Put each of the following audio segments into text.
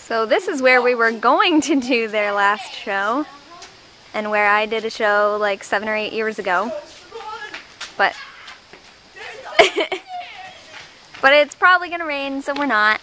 So this is where we were going to do their last show, and where I did a show like 7 or 8 years ago. But but it's probably gonna rain, so we're not.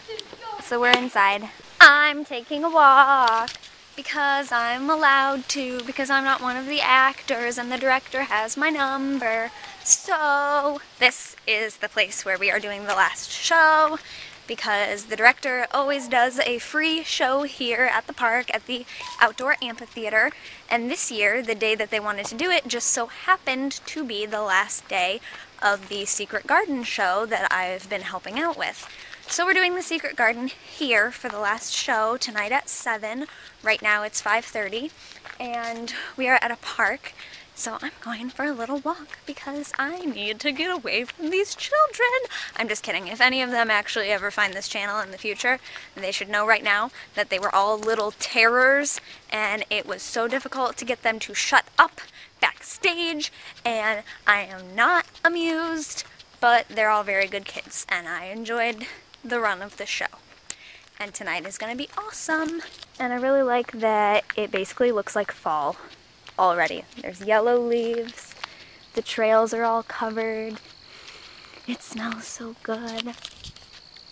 So we're inside. I'm taking a walk because I'm allowed to, because I'm not one of the actors and the director has my number. So this is the place where we are doing the last show, because the director always does a free show here at the park at the outdoor amphitheater, and this year, the day that they wanted to do it, just so happened to be the last day of the Secret Garden show that I've been helping out with. So we're doing the Secret Garden here for the last show tonight at 7. Right now it's 5:30, and we are at a park. So I'm going for a little walk because I need to get away from these children. I'm just kidding. If any of them actually ever find this channel in the future, they should know right now that they were all little terrors, and it was so difficult to get them to shut up backstage, and I am not amused, but they're all very good kids, and I enjoyed the run of the show. And tonight is going to be awesome. And I really like that it basically looks like fall already. There's yellow leaves, the trails are all covered, it smells so good.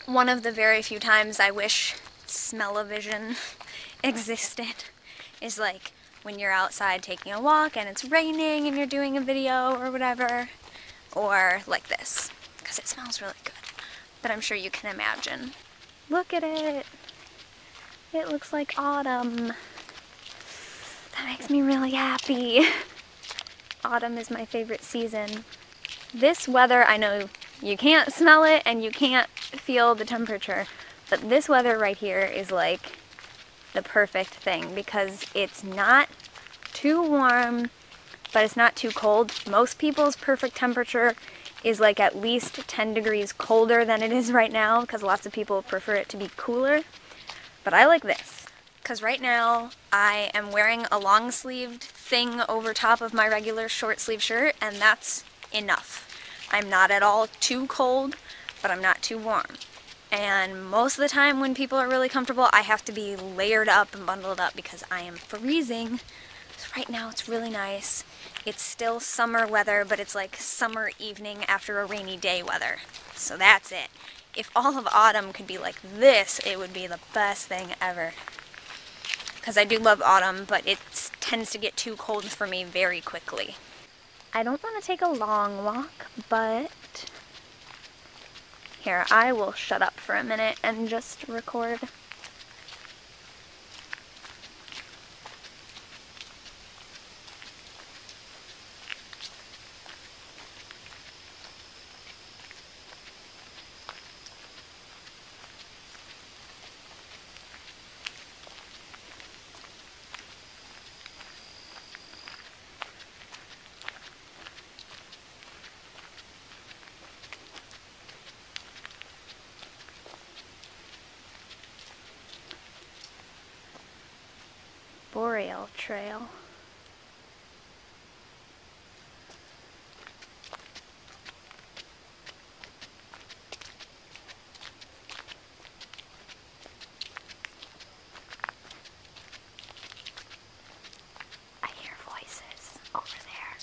One of the very few times I wish smell-o-vision existed is like when you're outside taking a walk and it's raining and you're doing a video or whatever, or like this, because it smells really good. But I'm sure you can imagine. Look at it! It looks like autumn. That makes me really happy. Autumn is my favorite season. This weather, I know you can't smell it and you can't feel the temperature, but this weather right here is like the perfect thing because it's not too warm, but it's not too cold. Most people's perfect temperature is like at least 10 degrees colder than it is right now because lots of people prefer it to be cooler. But I like this. Because right now, I am wearing a long-sleeved thing over top of my regular short-sleeve shirt, and that's enough. I'm not at all too cold, but I'm not too warm. And most of the time when people are really comfortable, I have to be layered up and bundled up because I am freezing. So right now it's really nice. It's still summer weather, but it's like summer evening after a rainy day weather. So that's it. If all of autumn could be like this, it would be the best thing ever. Because I do love autumn, but it tends to get too cold for me very quickly. I don't want to take a long walk, but here, I will shut up for a minute and just record. Boreal Trail. I hear voices over there.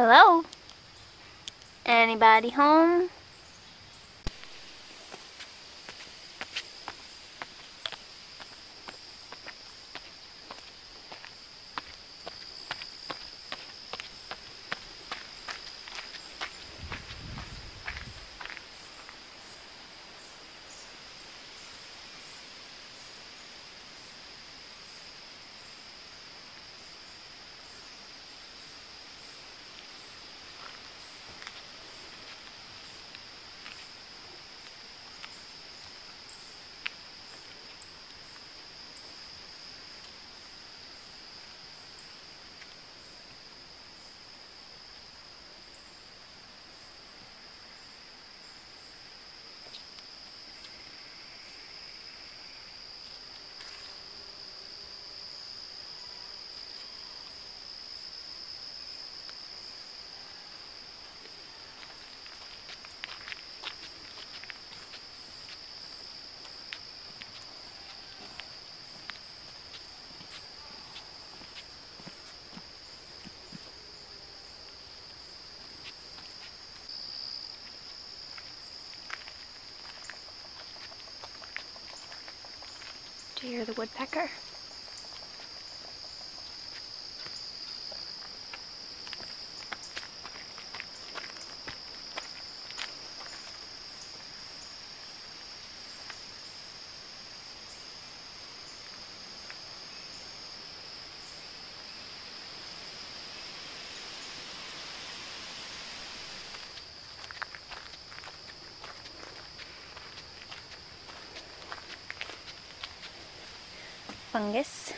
Hello? Anybody home? Do you hear the woodpecker? Fungus.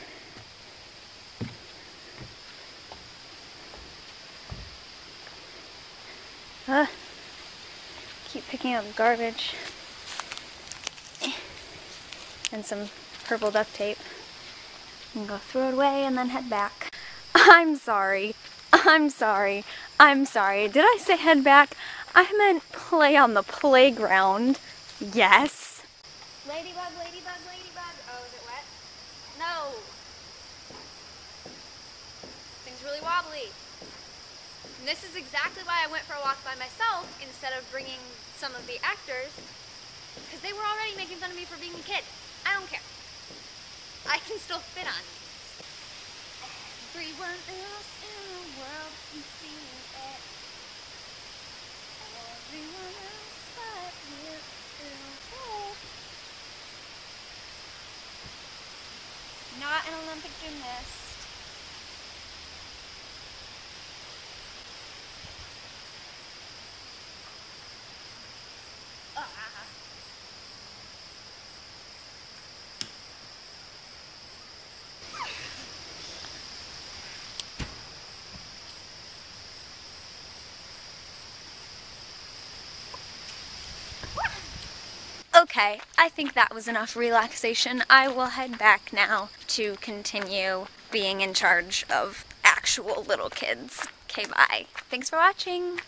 Keep picking up garbage. And some purple duct tape. And go throw it away and then head back. I'm sorry. I'm sorry. I'm sorry. Did I say head back? I meant play on the playground. Yes. Ladybug, ladybug, ladybug. Oh, is it wet? No. Thing's really wobbly. And this is exactly why I went for a walk by myself instead of bringing some of the actors, because they were already making fun of me for being a kid. I don't care. I can still fit on these. Everyone else in the world can see it. Everyone else but you. Not an Olympic gymnast. Okay, I think that was enough relaxation. I will head back now to continue being in charge of actual little kids. Okay, bye. Thanks for watching.